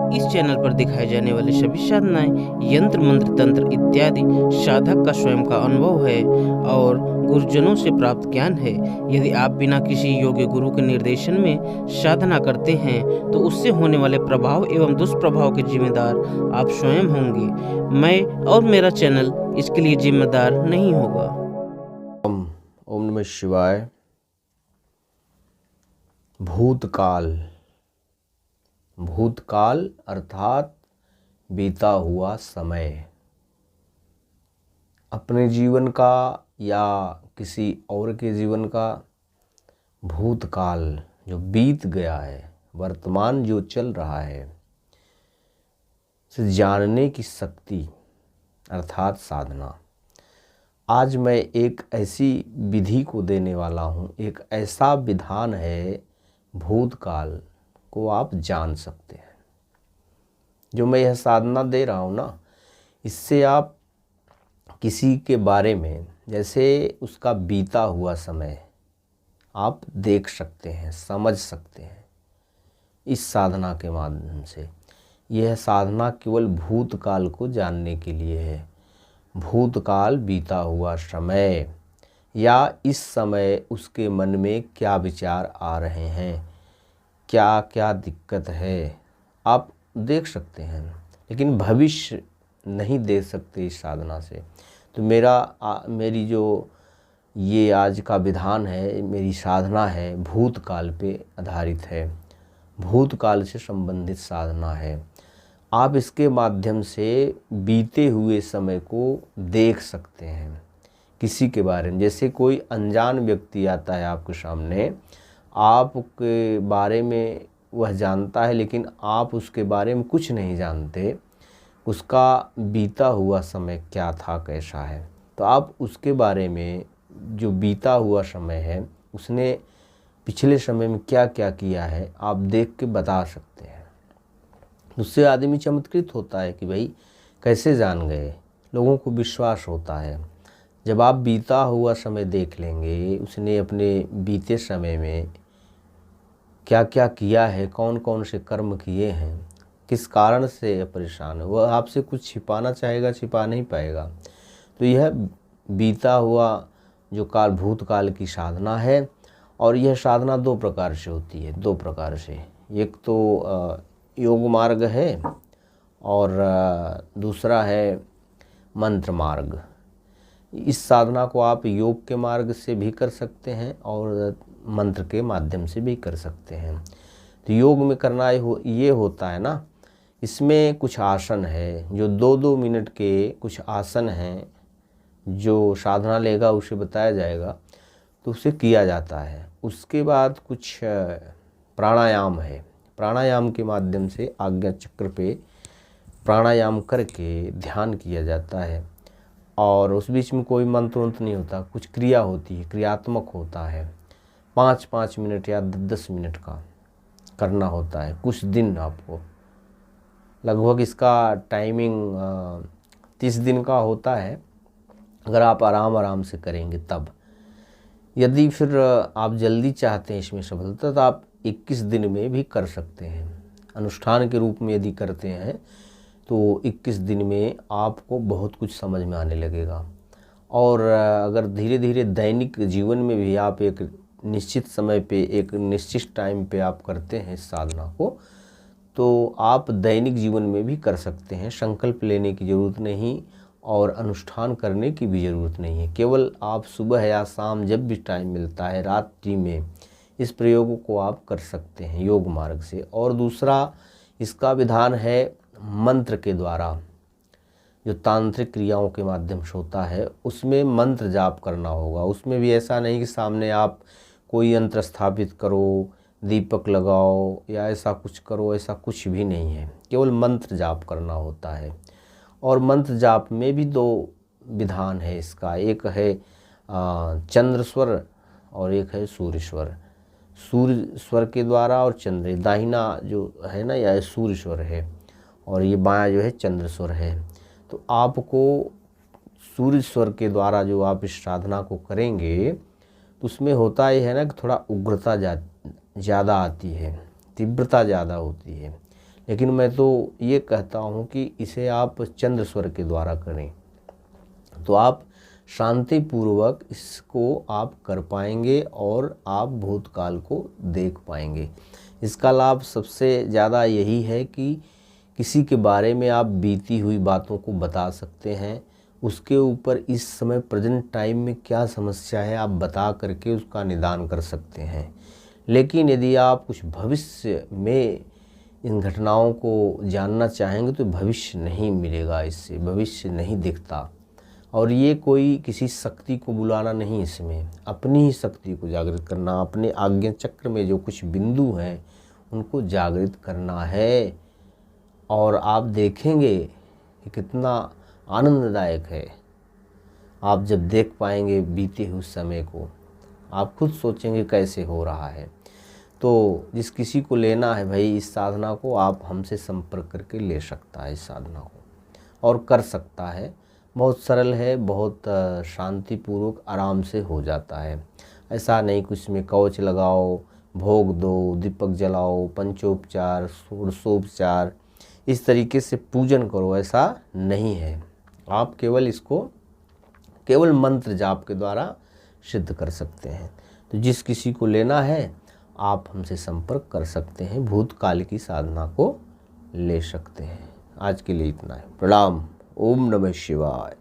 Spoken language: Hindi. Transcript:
इस चैनल पर दिखाए जाने वाले सभी साधनाएं यंत्र मंत्र तंत्र इत्यादि साधक का स्वयं का अनुभव है और गुरुजनों से प्राप्त ज्ञान है। यदि आप बिना किसी योग्य गुरु के निर्देशन में साधना करते हैं तो उससे होने वाले प्रभाव एवं दुष्प्रभाव के जिम्मेदार आप स्वयं होंगे। मैं और मेरा चैनल इसके लिए जिम्मेदार नहीं होगा। ओम नमः शिवाय। भूतकाल अर्थात बीता हुआ समय, अपने जीवन का या किसी और के जीवन का भूतकाल जो बीत गया है, वर्तमान जो चल रहा है, से जानने की शक्ति अर्थात साधना। आज मैं एक ऐसी विधि को देने वाला हूँ, एक ऐसा विधान है, भूतकाल को आप जान सकते हैं। जो मैं यह साधना दे रहा हूँ ना, इससे आप किसी के बारे में जैसे उसका बीता हुआ समय आप देख सकते हैं, समझ सकते हैं इस साधना के माध्यम से। यह साधना केवल भूतकाल को जानने के लिए है। भूतकाल बीता हुआ समय या इस समय उसके मन में क्या विचार आ रहे हैं, क्या क्या दिक्कत है, आप देख सकते हैं, लेकिन भविष्य नहीं देख सकते इस साधना से। तो मेरी जो ये आज का विधान है, मेरी साधना है, भूतकाल पे आधारित है, भूतकाल से संबंधित साधना है। आप इसके माध्यम से बीते हुए समय को देख सकते हैं किसी के बारे में। जैसे कोई अनजान व्यक्ति आता है आपके सामने, आपके बारे में वह जानता है लेकिन आप उसके बारे में कुछ नहीं जानते, उसका बीता हुआ समय क्या था, कैसा है, तो आप उसके बारे में जो बीता हुआ समय है, उसने पिछले समय में क्या क्या किया है, आप देख के बता सकते हैं। उससे आदमी चमत्कृत होता है कि भाई कैसे जान गए, लोगों को विश्वास होता है। जब आप बीता हुआ समय देख लेंगे, उसने अपने बीते समय में क्या क्या किया है, कौन कौन से कर्म किए हैं, किस कारण से परेशान है, वह आपसे कुछ छिपाना चाहेगा, छिपा नहीं पाएगा। तो यह बीता हुआ जो काल, भूतकाल की साधना है। और यह साधना दो प्रकार से होती है, दो प्रकार से। एक तो योग मार्ग है और दूसरा है मंत्र मार्ग। इस साधना को आप योग के मार्ग से भी कर सकते हैं और मंत्र के माध्यम से भी कर सकते हैं। तो योग में करना ये होता है ना, इसमें कुछ आसन है जो 2-2 मिनट के कुछ आसन हैं, जो साधना लेगा उसे बताया जाएगा, तो उसे किया जाता है। उसके बाद कुछ प्राणायाम है, प्राणायाम के माध्यम से आज्ञा चक्र पे प्राणायाम करके ध्यान किया जाता है। और उस बीच में कोई मंत्र वंत्र नहीं होता, कुछ क्रिया होती है, क्रियात्मक होता है। 5-5 मिनट या 10 मिनट का करना होता है, कुछ दिन आपको। लगभग इसका टाइमिंग 30 दिन का होता है, अगर आप आराम से करेंगे तब। यदि फिर आप जल्दी चाहते हैं इसमें सफलता, तो आप 21 दिन में भी कर सकते हैं। अनुष्ठान के रूप में यदि करते हैं तो 21 दिन में आपको बहुत कुछ समझ में आने लगेगा। और अगर धीरे धीरे दैनिक जीवन में भी आप एक निश्चित समय पे, एक निश्चित टाइम पे आप करते हैं इस साधना को, तो आप दैनिक जीवन में भी कर सकते हैं। संकल्प लेने की ज़रूरत नहीं और अनुष्ठान करने की भी ज़रूरत नहीं है। केवल आप सुबह या शाम जब भी टाइम मिलता है, रात्रि में, इस प्रयोग को आप कर सकते हैं योग मार्ग से। और दूसरा इसका विधान है मंत्र के द्वारा, जो तांत्रिक क्रियाओं के माध्यम से होता है, उसमें मंत्र जाप करना होगा। उसमें भी ऐसा नहीं कि सामने आप कोई यंत्र स्थापित करो, दीपक लगाओ या ऐसा कुछ करो, ऐसा कुछ भी नहीं है। केवल मंत्र जाप करना होता है। और मंत्र जाप में भी 2 विधान है इसका, एक है चंद्र स्वर और एक है सूर्य स्वर। सूर्य स्वर के द्वारा और चंद्र, दाहिना जो है ना, यह सूर्य स्वर है और ये बायां जो है चंद्र स्वर है। तो आपको सूर्य स्वर के द्वारा जो आप इस साधना को करेंगे, तो उसमें होता ये है ना कि थोड़ा उग्रता ज़्यादा आती है, तीव्रता ज़्यादा होती है। लेकिन मैं तो ये कहता हूँ कि इसे आप चंद्र स्वर के द्वारा करें तो आप शांतिपूर्वक इसको आप कर पाएंगे और आप भूतकाल को देख पाएंगे। इसका लाभ सबसे ज़्यादा यही है कि किसी के बारे में आप बीती हुई बातों को बता सकते हैं, उसके ऊपर इस समय प्रेजेंट टाइम में क्या समस्या है आप बता करके उसका निदान कर सकते हैं। लेकिन यदि आप कुछ भविष्य में इन घटनाओं को जानना चाहेंगे तो भविष्य नहीं मिलेगा, इससे भविष्य नहीं दिखता। और ये कोई किसी शक्ति को बुलाना नहीं, इसमें अपनी ही शक्ति को जागृत करना, अपने आज्ञा चक्र में जो कुछ बिंदु हैं उनको जागृत करना है। और आप देखेंगे कि कितना आनंददायक है। आप जब देख पाएंगे बीते हुए समय को, आप खुद सोचेंगे कैसे हो रहा है। तो जिस किसी को लेना है भाई इस साधना को, आप हमसे संपर्क करके ले सकता है इस साधना को और कर सकता है। बहुत सरल है, बहुत शांतिपूर्वक आराम से हो जाता है। ऐसा नहीं कुछ में कवच लगाओ, भोग दो, दीपक जलाओ, पंचोपचार, षोडशोपचार इस तरीके से पूजन करो, ऐसा नहीं है। आप केवल इसको केवल मंत्र जाप के द्वारा सिद्ध कर सकते हैं। तो जिस किसी को लेना है आप हमसे संपर्क कर सकते हैं, भूतकाल की साधना को ले सकते हैं। आज के लिए इतना है। प्रणाम। ओम नमः शिवाय।